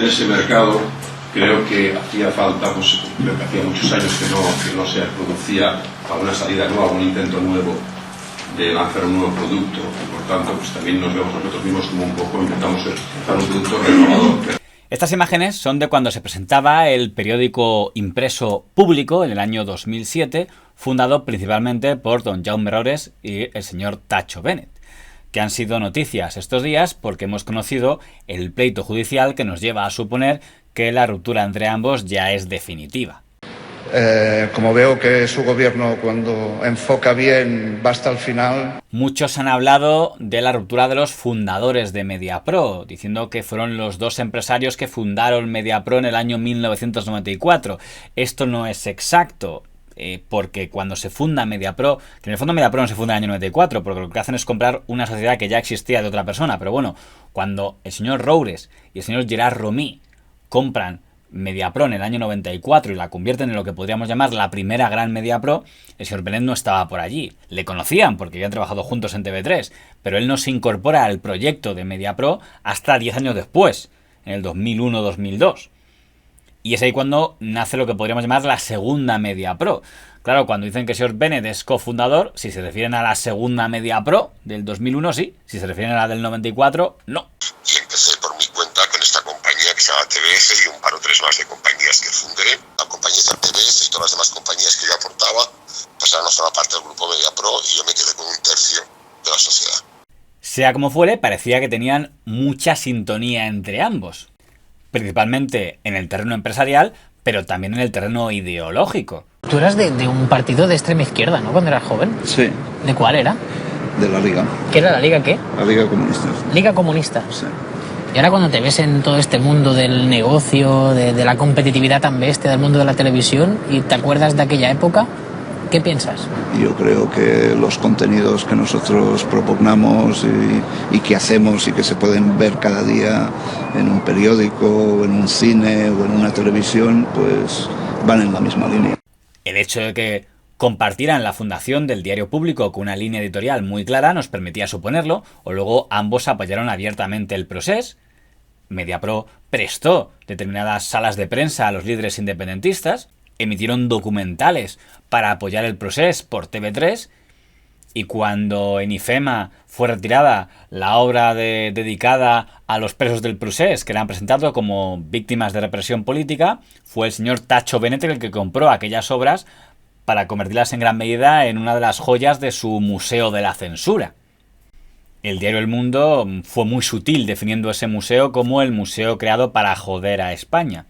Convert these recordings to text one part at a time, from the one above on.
en ese mercado. Creo que hacía falta, pues creo que hacía muchos años que no se producía alguna salida nueva, un intento nuevo de lanzar un nuevo producto, y por tanto pues también nos vemos nosotros mismos como un poco intentamos lanzar un producto renovador. Estas imágenes son de cuando se presentaba el periódico impreso Público en el año 2007, fundado principalmente por don Jaume Rores y el señor Tacho Benet, que han sido noticias estos días porque hemos conocido el pleito judicial que nos lleva a suponer que la ruptura entre ambos ya es definitiva. Como veo que su gobierno, cuando enfoca bien, va hasta el final. Muchos han hablado de la ruptura de los fundadores de Mediapro, diciendo que fueron los dos empresarios que fundaron Mediapro en el año 1994. Esto no es exacto, porque cuando se funda Mediapro, que en el fondo Mediapro no se funda en el año 94, porque lo que hacen es comprar una sociedad que ya existía de otra persona, pero bueno, cuando el señor Roures y el señor Gerard Romí compran Mediapro en el año 94 y la convierten en lo que podríamos llamar la primera gran Mediapro, el señor Benet no estaba por allí. Le conocían porque habían trabajado juntos en TV3, pero él no se incorpora al proyecto de Mediapro hasta 10 años después, en el 2001-2002. Y es ahí cuando nace lo que podríamos llamar la segunda Mediapro. Claro, cuando dicen que el señor Benet es cofundador, si se refieren a la segunda Mediapro del 2001, sí. Si se refieren a la del 94, no. Y empecé por mi cuenta con esta compañía que se llama TBS y un par o tres más de compañías que fundé. La compañía de TBS y todas las demás compañías que yo aportaba pasaron a formar parte del grupo Mediapro y yo me quedé con un tercio de la sociedad. Sea como fuere, parecía que tenían mucha sintonía entre ambos. Principalmente en el terreno empresarial, pero también en el terreno ideológico. Tú eras de un partido de extrema izquierda, ¿no? Cuando eras joven. Sí. ¿De cuál era? De la Liga. ¿Qué era la Liga qué? La Liga Comunista. Liga Comunista. Sí. Y ahora cuando te ves en todo este mundo del negocio, de la competitividad tan bestia del mundo de la televisión y te acuerdas de aquella época, ¿qué piensas? Yo creo que los contenidos que nosotros propugnamos y que hacemos y que se pueden ver cada día en un periódico, o en un cine o en una televisión, pues van en la misma línea. El hecho de que compartieran la fundación del diario Público con una línea editorial muy clara nos permitía suponerlo, o luego ambos apoyaron abiertamente el procés. Mediapro prestó determinadas salas de prensa a los líderes independentistas, emitieron documentales para apoyar el procés por TV3, y cuando en IFEMA fue retirada la obra dedicada a los presos del procés, que eran presentados como víctimas de represión política, fue el señor Tacho Benet el que compró aquellas obras para convertirlas en gran medida en una de las joyas de su museo de la censura. El diario El Mundo fue muy sutil definiendo ese museo como el museo creado para joder a España.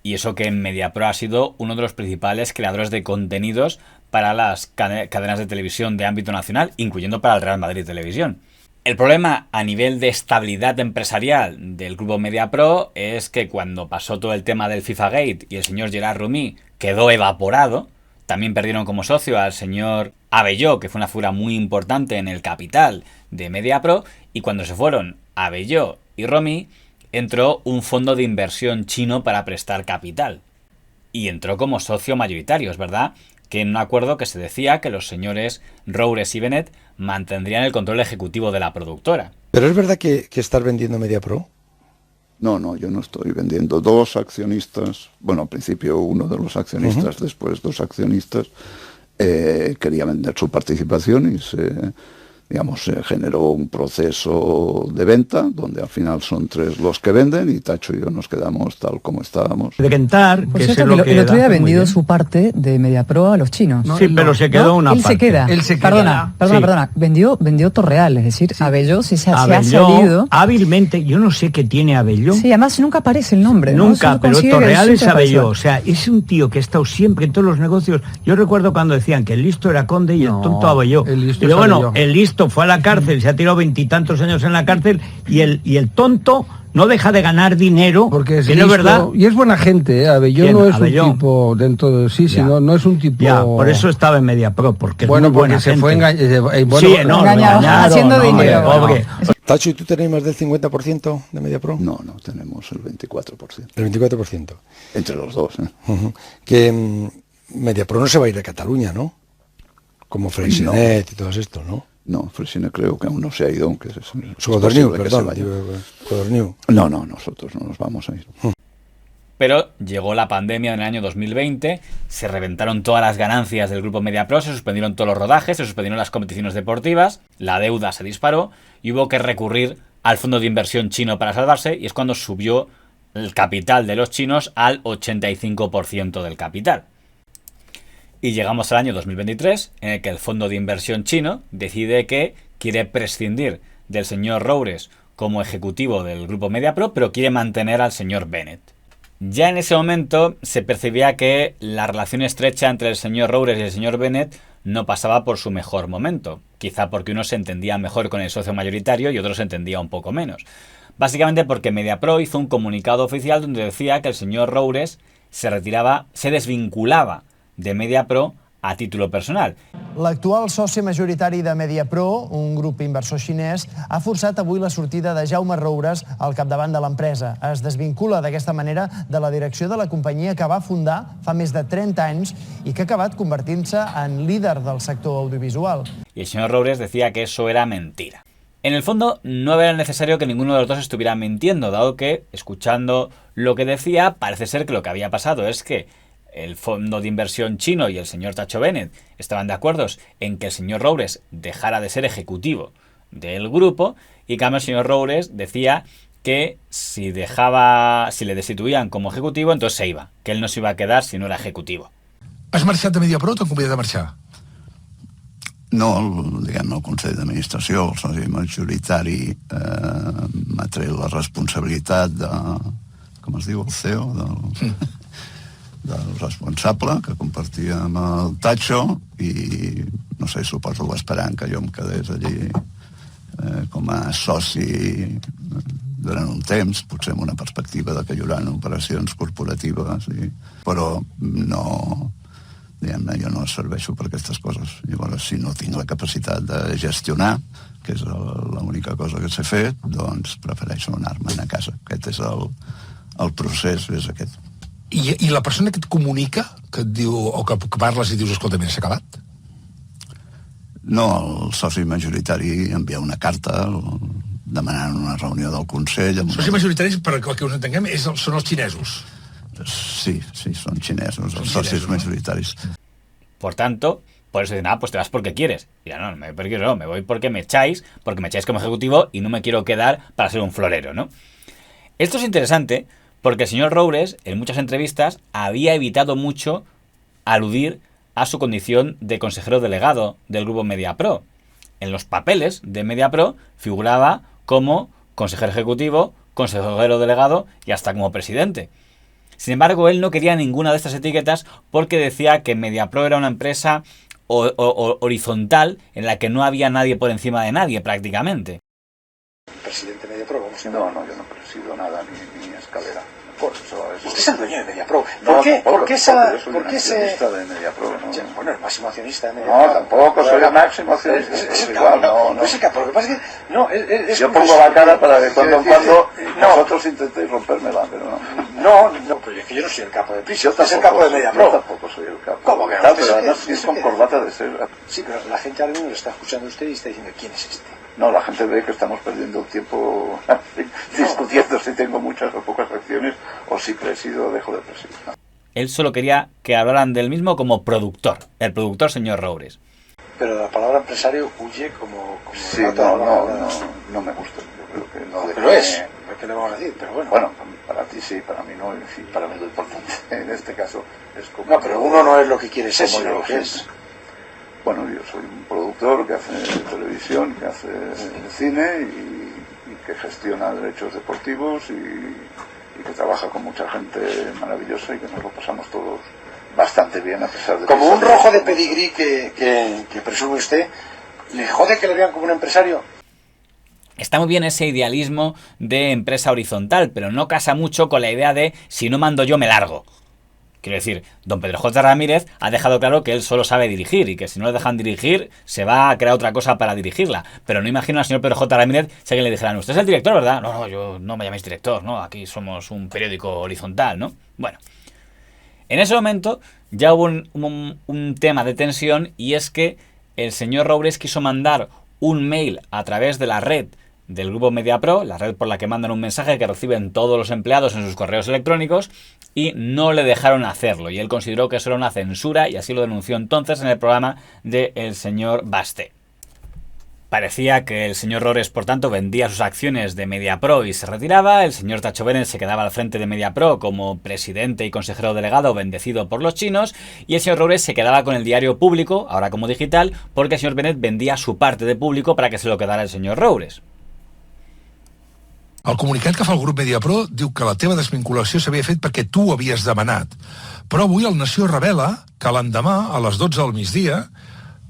Y eso que Mediapro ha sido uno de los principales creadores de contenidos para las cadenas de televisión de ámbito nacional, incluyendo para el Real Madrid Televisión. El problema a nivel de estabilidad empresarial del grupo Mediapro es que cuando pasó todo el tema del FIFA Gate y el señor Gerard Romí quedó evaporado, también perdieron como socio al señor Abelló, que fue una figura muy importante en el capital de Mediapro, y cuando se fueron Abelló y Romí, entró un fondo de inversión chino para prestar capital. Y entró como socio mayoritario, es verdad que en un acuerdo que se decía que los señores Roures y Benet mantendrían el control ejecutivo de la productora. ¿Pero es verdad que estás vendiendo Mediapro? No, yo no estoy vendiendo. Dos accionistas, bueno, al principio uno de los accionistas, después dos accionistas, quería vender su participación y se generó un proceso de venta donde al final son tres los que venden y Tacho y yo nos quedamos tal como estábamos. De Kentar, por cierto, que el otro día ha vendido su parte de Mediapro a los chinos. No, sí, pero se quedó una parte. Él se queda. Perdona. Vendió Torreal, es decir, sí. Abelló se ha salido. Hábilmente, yo no sé qué tiene Abelló. Sí, además nunca aparece el nombre. Nunca, ¿no? Pero Torreal es Abelló. O sea, es un tío que ha estado siempre en todos los negocios. Yo recuerdo cuando decían que el listo era Conde y el tonto Abelló. Pero bueno, el listo fue a la cárcel, se ha tirado 20 y tantos años en la cárcel y el tonto no deja de ganar dinero, porque es listo, no es verdad. Y es buena gente, ¿eh? Abelló no es Abelló? Un tipo dentro de sí, no es un tipo. Ya, por eso estaba en Mediapro, porque es bueno, muy buena porque gente. se fue engañado, haciendo dinero. Pobre. Tacho, ¿y tú tenéis más del 50% de Mediapro? No, tenemos el 24%. El 24%. Entre los dos, ¿eh? Que Mediapro no se va a ir de Cataluña, ¿no? Como Freixenet y todo esto, ¿no? No, Fresine creo que aún no se ha ido, aunque es Codorniu, posible que perdón, se vaya. Codorniu. No, nosotros no nos vamos a ir. Pero llegó la pandemia en el año 2020, se reventaron todas las ganancias del grupo MediaPro, se suspendieron todos los rodajes, se suspendieron las competiciones deportivas, la deuda se disparó y hubo que recurrir al fondo de inversión chino para salvarse, y es cuando subió el capital de los chinos al 85% del capital. Y llegamos al año 2023, en el que el fondo de inversión chino decide que quiere prescindir del señor Roures como ejecutivo del grupo MediaPro, pero quiere mantener al señor Bennett. Ya en ese momento se percibía que la relación estrecha entre el señor Roures y el señor Bennett no pasaba por su mejor momento, quizá porque uno se entendía mejor con el socio mayoritario y otro se entendía un poco menos. Básicamente porque MediaPro hizo un comunicado oficial donde decía que el señor Roures se desvinculaba de MediaPro a título personal. L'actual soci majoritari de MediaPro, un grup inversor xinès, ha forçat avui la sortida de Jaume Roures al capdavant de l'empresa. Es desvincula d'aquesta manera de la direcció de la companyia que va fundar fa més de 30 anys i que ha acabat convertint-se en líder del sector audiovisual. Y el señor Roures decía que eso era mentira. En el fondo, no era necesario que ninguno de los dos estuviera mintiendo, dado que, escuchando lo que decía, parece ser que lo que había pasado es que el fondo de inversión chino y el señor Tacho Bennett estaban de acuerdo en que el señor Roures dejara de ser ejecutivo del grupo, y en cambio el señor Roures decía que si le destituían como ejecutivo, entonces se iba, que él no se iba a quedar si no era ejecutivo. Has marxat de MediaPro o t'han convidat a marxar? No, el Consell d'Administració, el soci majoritari, m'ha tret la responsabilitat de, com es diu, el CEO, del responsable, que compartia amb el Tacho, i no sé, suposo esperant que jo em quedés allí com a soci durant un temps, potser amb una perspectiva de que hi haurà operacions corporatives, però no, diguem-ne, jo no serveixo per aquestes coses. Llavors, si no tinc la capacitat de gestionar, que és l'única cosa que sé fer, doncs prefereixo anar-me'n a casa. Aquest és el procés, és aquest. I la persona que et comunica, que et diu, o que parles i dius, escolta, mira, s'ha acabat? No, el soci majoritari envia una carta demanant una reunió del Consell. Socis majoritaris, per que us entenguem, són els xinesos. Sí, son chinesos, los socios mayoritarios. Por tanto, por eso dicen, pues te vas porque quieres. Y ya no me voy porque me echáis como ejecutivo y no me quiero quedar para ser un florero, ¿no? Esto es interesante porque el señor Roures, en muchas entrevistas, había evitado mucho aludir a su condición de consejero delegado del grupo MediaPro. En los papeles de MediaPro figuraba como consejero ejecutivo, consejero delegado y hasta como presidente. Sin embargo, él no quería ninguna de estas etiquetas porque decía que MediaPro era una empresa horizontal en la que no había nadie por encima de nadie prácticamente. Presidente de MediaPro, vamos a No, yo no presido nada, ni escalera. Por eso usted es el dueño de MediaPro. ¿Por qué? ¿Por qué yo soy ¿por un qué accionista de MediaPro, ¿no? Bueno, el máximo accionista de MediaPro. No, tampoco soy el máximo accionista. Es igual, no. No es el capo, lo que pasa es que... No, yo pongo la cara para que cuando en cuando vosotros intentéis rompérmela, pero no. No, pero es que yo no soy el capo de Prisa. Yo es el capo de MediaPro. Yo tampoco soy el capo. ¿Cómo que no? Pero además es con corbata de ser. Sí, pero la gente ahora mismo lo está escuchando a usted y está diciendo, ¿quién es este? No, la gente ve que estamos perdiendo tiempo discutiendo si tengo muchas o pocas acciones o si presido o dejo de presidir. Él solo quería que hablaran del mismo como productor, el productor señor Roures. Pero la palabra empresario huye como sí, no me gusta. Yo creo que no. Pero es que le vamos a decir, pero bueno. Bueno, para ti sí, para mí no, en fin, para mí lo importante en este caso es como... No, pero uno no es lo que quiere ser, sino lo que es. Bueno, yo soy un productor que hace televisión, que hace cine y que gestiona derechos deportivos y que trabaja con mucha gente maravillosa y que nos lo pasamos todos bastante bien a pesar de... Como un rojo de pedigrí que presume usted, ¿le jode que le vean como un empresario? Está muy bien ese idealismo de empresa horizontal, pero no casa mucho con la idea de si no mando yo me largo. Quiero decir, don Pedro J. Ramírez ha dejado claro que él solo sabe dirigir y que si no le dejan dirigir se va a crear otra cosa para dirigirla. Pero no imagino al señor Pedro J. Ramírez si alguien le dijeran, usted es el director, ¿verdad? No, yo no me llaméis director, ¿no? Aquí somos un periódico horizontal, ¿no? Bueno, en ese momento ya hubo un tema de tensión y es que el señor Roures quiso mandar un mail a través de la red del grupo MediaPro, la red por la que mandan un mensaje que reciben todos los empleados en sus correos electrónicos, y no le dejaron hacerlo. Y él consideró que eso era una censura y así lo denunció entonces en el programa del señor Basté. Parecía que el señor Rores, por tanto, vendía sus acciones de MediaPro y se retiraba. El señor Tacho Bennett se quedaba al frente de MediaPro como presidente y consejero delegado bendecido por los chinos. Y el señor Rores se quedaba con el diario Público, ahora como digital, porque el señor Bennett vendía su parte de Público para que se lo quedara el señor Rores. El comunicat que fa el grup MediaPro diu que la teva desvinculació s'havia fet perquè tu ho havies demanat. Però avui el Nació revela que l'endemà, a les 12 del migdia,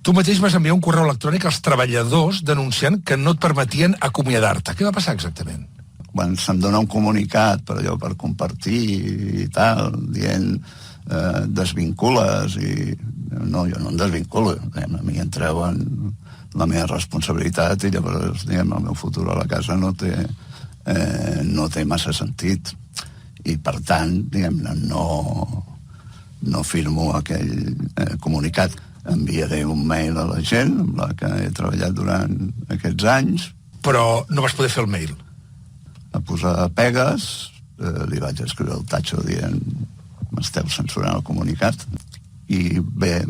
tu mateix vas enviar un correu electrònic als treballadors denunciant que no et permetien acomiadar-te. Què va passar exactament? Quan se'm dona un comunicat per allò per compartir i tal, dient desvincules i... No, jo no em desvinculo. A mi em treuen la meva responsabilitat i llavors, el meu futur a la casa no té massa sentit. I per tant, no firmo aquell comunicat. Enviaré un mail a la gent amb la que he treballat durant aquests anys. Però no vas poder fer el mail? A posar pegues, li vaig escriure al Tacho dient m'esteu censurant el comunicat. I bé,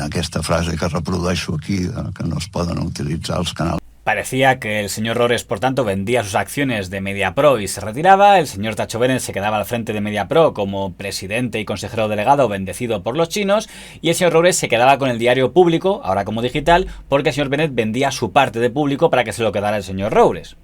aquesta frase que reprodueixo aquí, que no es poden utilitzar els canals. Parecía que el señor Rores, por tanto, vendía sus acciones de MediaPro y se retiraba. El señor Tacho Bennett se quedaba al frente de MediaPro como presidente y consejero delegado bendecido por los chinos. Y el señor Rores se quedaba con el diario Público, ahora como digital, porque el señor Bennett vendía su parte de Público para que se lo quedara el señor Rores.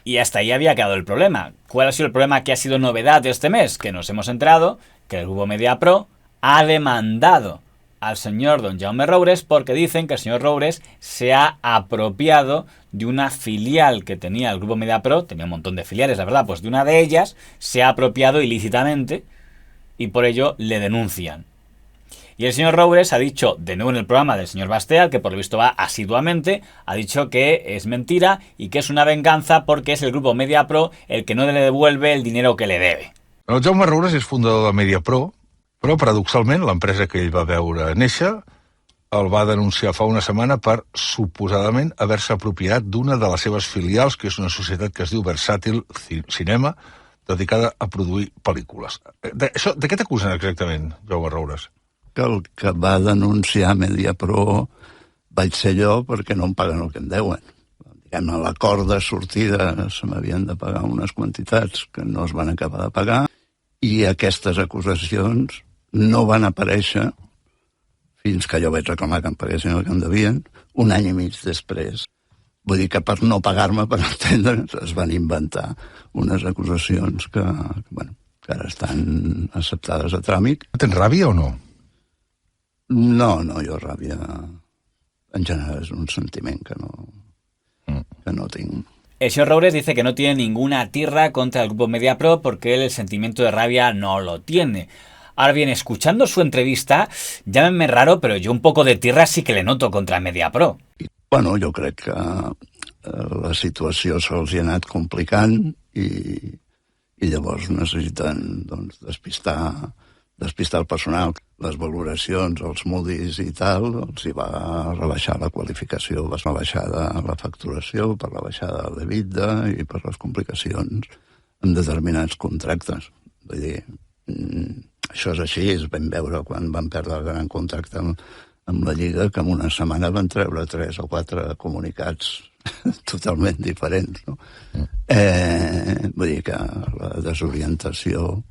Y hasta ahí había quedado el problema. ¿Cuál ha sido el problema que ha sido novedad de este mes? Que nos hemos enterado que el grupo MediaPro ha demandado al señor don Jaume Roures porque dicen que el señor Roures se ha apropiado de una filial que tenía el grupo MediaPro, tenía un montón de filiales, la verdad, pues de una de ellas se ha apropiado ilícitamente y por ello le denuncian. Y el señor Roures ha dicho, de nuevo en el programa del señor Basté, al que por lo visto va asiduamente, ha dicho que es mentira y que es una venganza porque es el grupo MediaPro el que no le devuelve el dinero que le debe. El Jaume Roures és fundador de MediaPro, però, paradoxalment, l'empresa que ell va veure néixer el va denunciar fa una setmana per, suposadament, haver-se apropiat d'una de les seves filials, que és una societat que es diu Versàtil Cinema, dedicada a produir pel·lícules. De què t'acusen exactament, Jaume Roures? Que el que va denunciar MediaPro vaig ser jo perquè no em paguen el que em deuen. A l'acord de sortida se m'havien de pagar unes quantitats que no es van acabar de pagar i aquestes acusacions no van aparèixer fins que jo vaig reclamar que em paguessin el que em devien, un any i mig després. Vull dir que per no pagar-me, per entendre'ns, es van inventar unes acusacions que ara estan acceptades a tràmit. Tens ràbia o no? No, jo ràbia en general és un sentiment que no tinc. El señor Roures dice que no tiene ninguna tirra contra el grupo MediaPro porque él el sentimiento de rabia no lo tiene. Ahora bien, escuchando su entrevista, llámenme raro, pero yo un poco de tirra sí que le noto contra MediaPro. Bueno, jo crec que la situació se'ls ha anat complicant i llavors necessiten despistar el personal. Les valoracions, els Moody's i tal, els hi va rebaixar la qualificació, va baixar la facturació per la baixada de l'EBITDA i per les complicacions en determinats contractes. Vull dir, això és així, es vam veure quan van perdre el gran contracte amb la Lliga, que en una setmana van treure 3 o 4 comunicats totalment diferents. No? Vull dir que la desorientació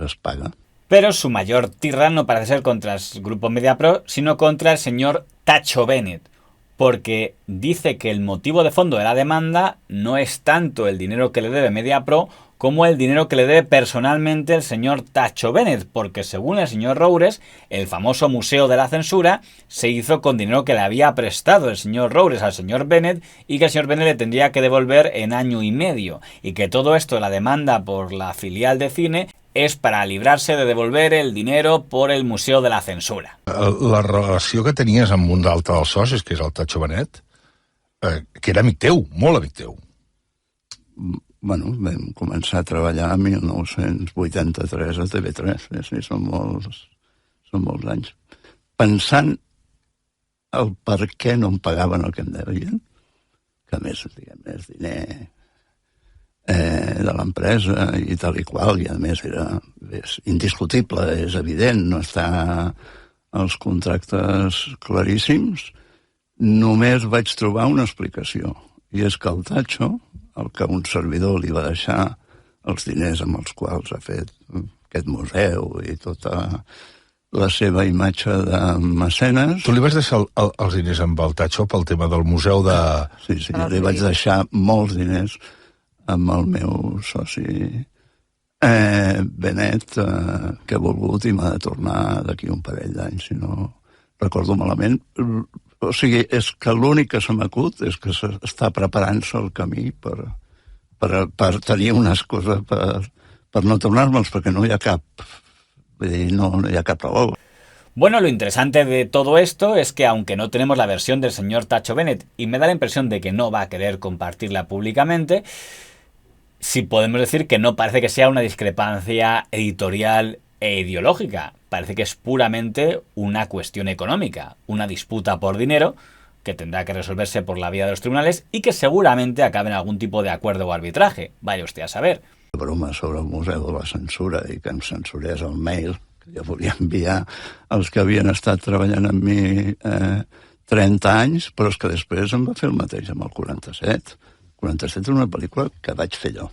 es paga. Pero su mayor tirra no parece ser contra el grupo MediaPro, sino contra el señor Tacho Bennett, porque dice que el motivo de fondo de la demanda no es tanto el dinero que le debe MediaPro como el dinero que le debe personalmente el señor Tacho Bennett, porque según el señor Roures, el famoso Museo de la Censura se hizo con dinero que le había prestado el señor Roures al señor Bennett y que el señor Bennett le tendría que devolver en año y medio, y que todo esto, la demanda por la filial de cine, és para librarse de devolver el dinero por el Museo de la Censura. La relació que tenies amb un d'altre dels socis, que és el Tacho Bennett, que era amic teu, molt amic teu. Bueno, vam començar a treballar en 1983 a TV3, sí, són molts anys. Pensant el per què no em pagaven el que em devien, que a més, diguem, és diner de l'empresa i tal i qual, i a més és indiscutible, és evident, no està als contractes claríssims. Només vaig trobar una explicació, i és que el Tacho, el que un servidor li va deixar els diners amb els quals ha fet aquest museu i tota la seva imatge de mecenes... Tu li vas deixar els diners amb el Tacho pel tema del museu de... Sí, li vaig deixar molts diners amb el meu soci Benet, que ha volgut i m'ha de tornar d'aquí un parell d'anys, si no recordo malament. O sigui, és que l'únic que se m'acut és que està preparant-se el camí per tenir una excusa per no tornar-me'ls, perquè no hi ha cap... Vull dir, no hi ha cap raó. Bueno, lo interesante de todo esto es que aunque no tenemos la versión del señor Tacho Benet y me da la impresión de que no va a querer compartirla públicamente, sí podemos decir que no parece que sea una discrepancia editorial e ideológica. Parece que es puramente una cuestión económica, una disputa por dinero que tendrá que resolverse por la vía de los tribunales y que seguramente acabe en algún tipo de acuerdo o arbitraje. Vaya usted a saber. Broma sobre el Museu de la Censura i que em censurés el mail que jo volia enviar als que havien estat treballant amb mi 30 anys, però és que després em va fer el mateix amb el 47. 47 és una pel·lícula que vaig fer jo.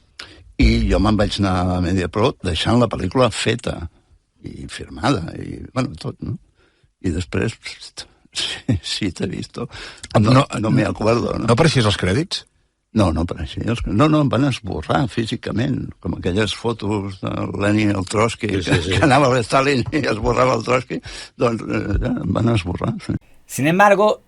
I jo me'n vaig anar a Mediapro deixant la pel·lícula feta i firmada, i bueno, tot, no? I després, sí, t'he vist. No me acuerdo, no? No apareixies als crèdits? No apareixia. No, em van esborrar físicament, com aquelles fotos de Lenin i el Trotsky, que anava a Stalin i esborrava el Trotsky, doncs em van esborrar. Sí. Sin embargo,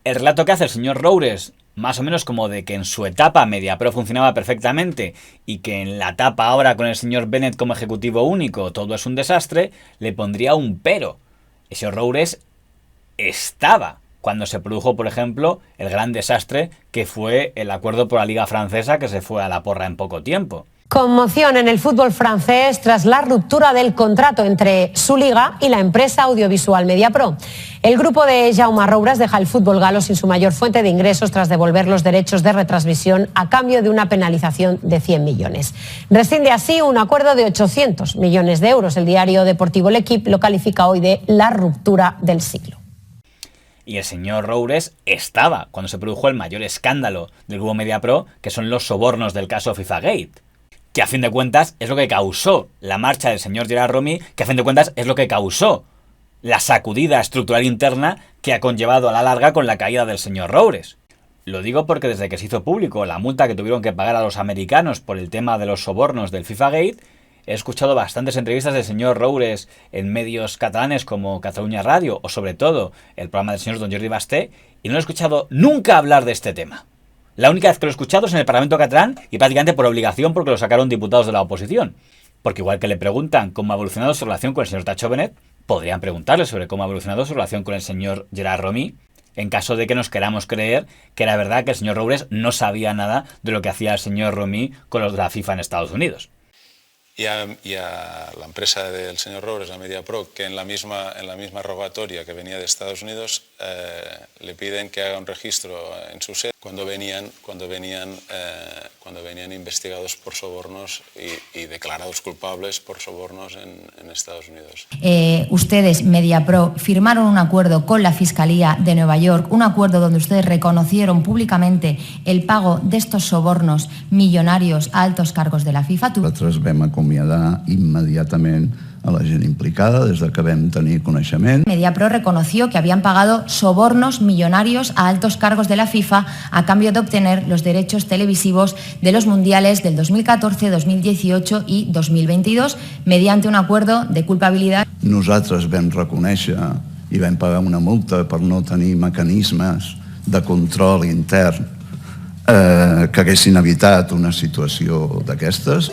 el relato que hace el señor Roures, más o menos como de que en su etapa Mediapro funcionaba perfectamente y que en la etapa ahora con el señor Benet como ejecutivo único todo es un desastre, le pondría un pero. El señor Roures estaba cuando se produjo, por ejemplo, el gran desastre que fue el acuerdo por la Liga Francesa que se fue a la porra en poco tiempo. Conmoción en el fútbol francés tras la ruptura del contrato entre su liga y la empresa audiovisual Mediapro. El grupo de Jaume Roures deja el fútbol galo sin su mayor fuente de ingresos tras devolver los derechos de retransmisión a cambio de una penalización de 100 millones. Rescinde así un acuerdo de 800 millones de euros. El diario deportivo L'Equipe lo califica hoy de la ruptura del siglo. Y el señor Roures estaba cuando se produjo el mayor escándalo del grupo Mediapro, que son los sobornos del caso FIFA Gate, que a fin de cuentas es lo que causó la marcha del señor Gerard Romy, que a fin de cuentas es lo que causó la sacudida estructural interna que ha conllevado a la larga con la caída del señor Roures. Lo digo porque desde que se hizo público la multa que tuvieron que pagar a los americanos por el tema de los sobornos del FIFA Gate, he escuchado bastantes entrevistas del señor Roures en medios catalanes como Catalunya Radio o sobre todo el programa del señor Don Jordi Basté y no he escuchado nunca hablar de este tema. La única vez que lo he escuchado es en el Parlamento catalán y prácticamente por obligación porque lo sacaron diputados de la oposición. Porque igual que le preguntan cómo ha evolucionado su relación con el señor Tacho Benet, podrían preguntarle sobre cómo ha evolucionado su relación con el señor Gerard Romy en caso de que nos queramos creer que era verdad que el señor Roures no sabía nada de lo que hacía el señor Romy con los de la FIFA en Estados Unidos. Y a la empresa del señor Roures, a Mediapro, que en la misma rogatoria que venía de Estados Unidos, le piden que haga un registro en su sede cuando venían investigados por sobornos y declarados culpables por sobornos en Estados Unidos. Ustedes, Mediapro, firmaron un acuerdo con la Fiscalía de Nueva York, un acuerdo donde ustedes reconocieron públicamente el pago de estos sobornos millonarios a altos cargos de la FIFA. Nosaltres vam acomiadar immediatament a la gent implicada des que vam tenir coneixement. Mediapro reconoció que habían pagado sobornos millonarios a altos cargos de la FIFA a cambio de obtener los derechos televisivos de los mundiales del 2014, 2018 y 2022 mediante un acuerdo de culpabilidad. Nosaltres vam reconèixer i vam pagar una multa per no tenir mecanismes de control intern que haguessin evitat una situació d'aquestes.